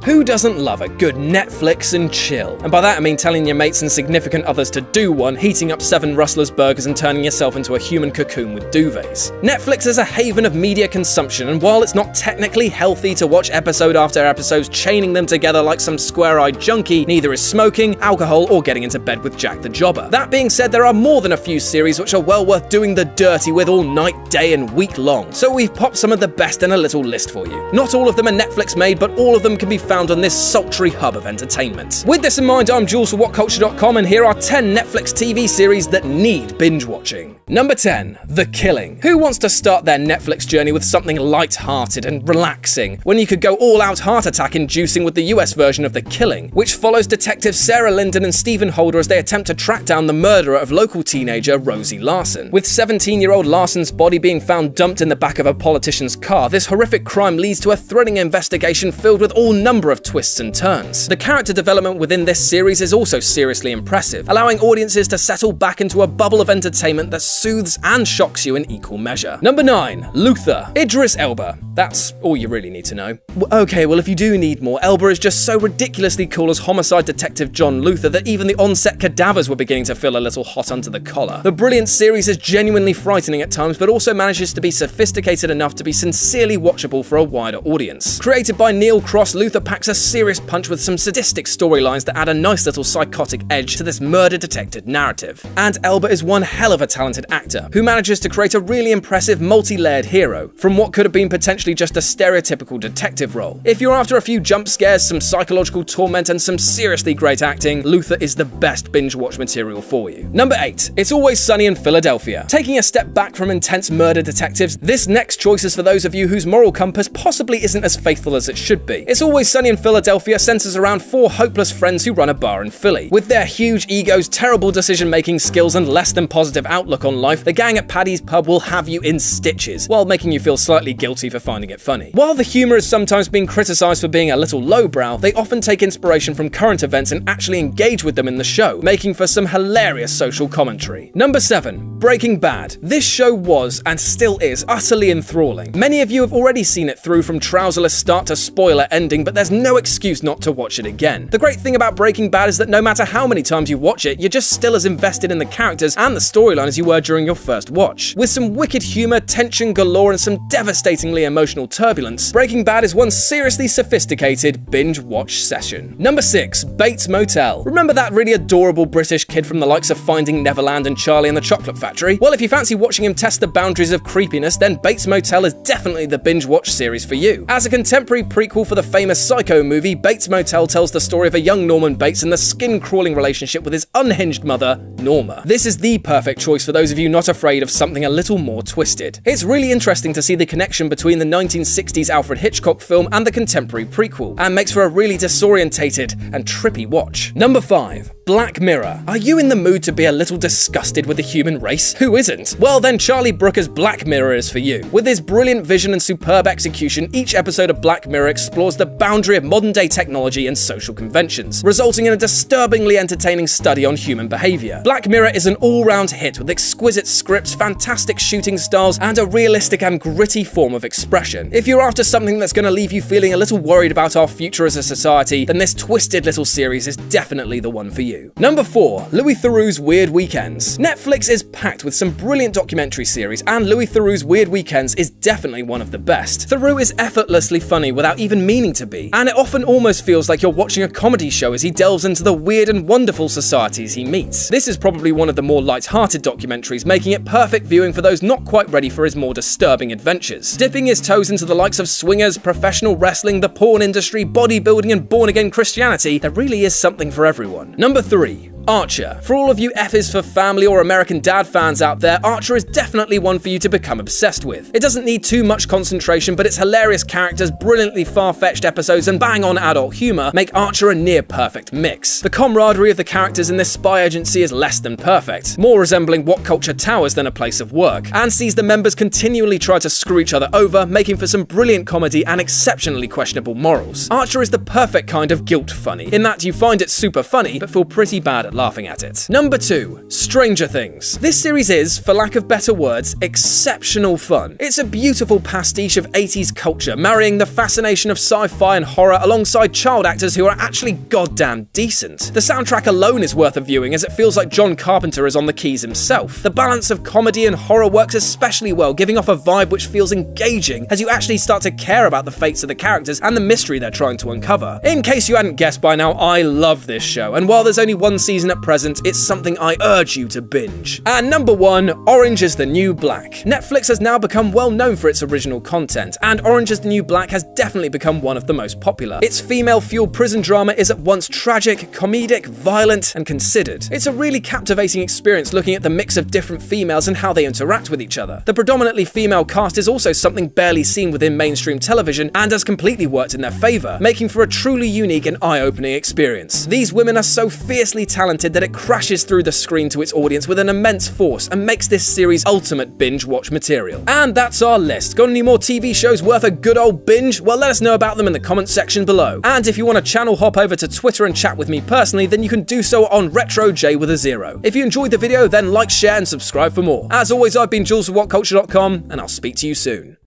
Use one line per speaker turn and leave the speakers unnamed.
Who doesn't love a good Netflix and chill? And by that I mean telling your mates and significant others to do one, heating up 7 Rustler's burgers and turning yourself into a human cocoon with duvets. Netflix is a haven of media consumption, and while it's not technically healthy to watch episode after episode chaining them together like some square-eyed junkie, neither is smoking, alcohol, or getting into bed with Jack the Jobber. That being said, there are more than a few series which are well worth doing the dirty with all night, day, and week long. So we've popped some of the best in a little list for you. Not all of them are Netflix made, but all of them can be found on this sultry hub of entertainment. With this in mind, I'm Jules for WhatCulture.com, and here are 10 Netflix TV series that need binge watching. Number 10. The Killing. Who wants to start their Netflix journey with something light-hearted and relaxing, when you could go all-out heart attack inducing with the US version of The Killing, which follows detectives Sarah Linden and Stephen Holder as they attempt to track down the murderer of local teenager Rosie Larson. With 17-year-old Larson's body being found dumped in the back of a politician's car, this horrific crime leads to a thrilling investigation filled with all number of twists and turns. The character development within this series is also seriously impressive, allowing audiences to settle back into a bubble of entertainment that soothes and shocks you in equal measure. Number 9. Luther. Idris Elba. That's all you really need to know. Okay, well, if you do need more, Elba is just so ridiculously cool as homicide detective John Luther that even the on-set cadavers were beginning to feel a little hot under the collar. The brilliant series is genuinely frightening at times, but also manages to be sophisticated enough to be sincerely watchable for a wider audience. Created by Neil Cross, Luther packs a serious punch with some sadistic storylines that add a nice little psychotic edge to this murder detective narrative. And Elba is one hell of a talented actor, who manages to create a really impressive multi-layered hero, from what could have been potentially just a stereotypical detective role. If you're after a few jump scares, some psychological torment, and some seriously great acting, Luther is the best binge watch material for you. Number 8. It's Always Sunny in Philadelphia. Taking a step back from intense murder detectives, this next choice is for those of you whose moral compass possibly isn't as faithful as it should be. It's Always Sunny in Philadelphia centers around 4 hopeless friends who run a bar in Philly. With their huge egos, terrible decision-making skills, and less than positive outlook on life, the gang at Paddy's Pub will have you in stitches, while making you feel slightly guilty for finding it funny. While the humor has sometimes been criticized for being a little lowbrow, they often take inspiration from current events and actually engage with them in the show, making for some hilarious social commentary. Number 7. Breaking Bad. This show was, and still is, utterly enthralling. Many of you have already seen it through from trouserless start to spoiler ending, but there's no excuse not to watch it again. The great thing about Breaking Bad is that no matter how many times you watch it, you're just still as invested in the characters and the storyline as you were during your first watch. With some wicked humor, tension galore, and some devastatingly emotional turbulence, Breaking Bad is one seriously sophisticated binge watch session. Number 6. Bates Motel. Remember that really adorable British kid from the likes of Finding Neverland and Charlie and the Chocolate Factory? Well, if you fancy watching him test the boundaries of creepiness, then Bates Motel is definitely the binge watch series for you. As a contemporary prequel for the famous Psycho movie, Bates Motel tells the story of a young Norman Bates and the skin-crawling relationship with his unhinged mother, Norma. This is the perfect choice for those of you not afraid of something a little more twisted. It's really interesting to see the connection between the 1960s Alfred Hitchcock film and the contemporary prequel, and makes for a really disorientated and trippy watch. Number 5. Black Mirror. Are you in the mood to be a little disgusted with the human race? Who isn't? Well then, Charlie Brooker's Black Mirror is for you. With his brilliant vision and superb execution, each episode of Black Mirror explores the boundary of modern-day technology and social conventions, resulting in a disturbingly entertaining study on human behavior. Black Mirror is an all-round hit with exquisite scripts, fantastic shooting styles, and a realistic and gritty form of expression. If you're after something that's going to leave you feeling a little worried about our future as a society, then this twisted little series is definitely the one for you. Number 4. Louis Theroux's Weird Weekends. Netflix is packed with some brilliant documentary series, and Louis Theroux's Weird Weekends is definitely one of the best. Theroux is effortlessly funny without even meaning to be, and it often almost feels like you're watching a comedy show as he delves into the weird and wonderful societies he meets. This is probably one of the more light-hearted documentaries, making it perfect viewing for those not quite ready for his more disturbing adventures. Dipping his toes into the likes of swingers, professional wrestling, the porn industry, bodybuilding, and born-again Christianity, there really is something for everyone. Number 3. Archer. For all of you F is for Family or American Dad fans out there, Archer is definitely one for you to become obsessed with. It doesn't need too much concentration, but its hilarious characters, brilliantly far-fetched episodes, and bang-on adult humor make Archer a near-perfect mix. The camaraderie of the characters in this spy agency is less than perfect, more resembling What Culture Towers than a place of work, and sees the members continually try to screw each other over, making for some brilliant comedy and exceptionally questionable morals. Archer is the perfect kind of guilt funny, in that you find it super funny, but feel pretty bad at laughing at it. Number 2. Stranger Things. This series is, for lack of better words, exceptional fun. It's a beautiful pastiche of 80s culture, marrying the fascination of sci-fi and horror alongside child actors who are actually goddamn decent. The soundtrack alone is worth a viewing, as it feels like John Carpenter is on the keys himself. The balance of comedy and horror works especially well, giving off a vibe which feels engaging as you actually start to care about the fates of the characters and the mystery they're trying to uncover. In case you hadn't guessed by now, I love this show, and while there's only one season at present, it's something I urge you to binge. And number 1, Orange is the New Black. Netflix has now become well known for its original content, and Orange is the New Black has definitely become one of the most popular. Its female-fueled prison drama is at once tragic, comedic, violent, and considered. It's a really captivating experience looking at the mix of different females and how they interact with each other. The predominantly female cast is also something barely seen within mainstream television and has completely worked in their favour, making for a truly unique and eye-opening experience. These women are so fiercely talented that it crashes through the screen to its audience with an immense force and makes this series ultimate binge watch material. And that's our list. Got any more TV shows worth a good old binge? Well, let us know about them in the comments section below. And if you want to channel hop over to Twitter and chat with me personally, then you can do so on RetroJ with a 0. If you enjoyed the video, then like, share, and subscribe for more. As always, I've been Jules from WhatCulture.com, and I'll speak to you soon.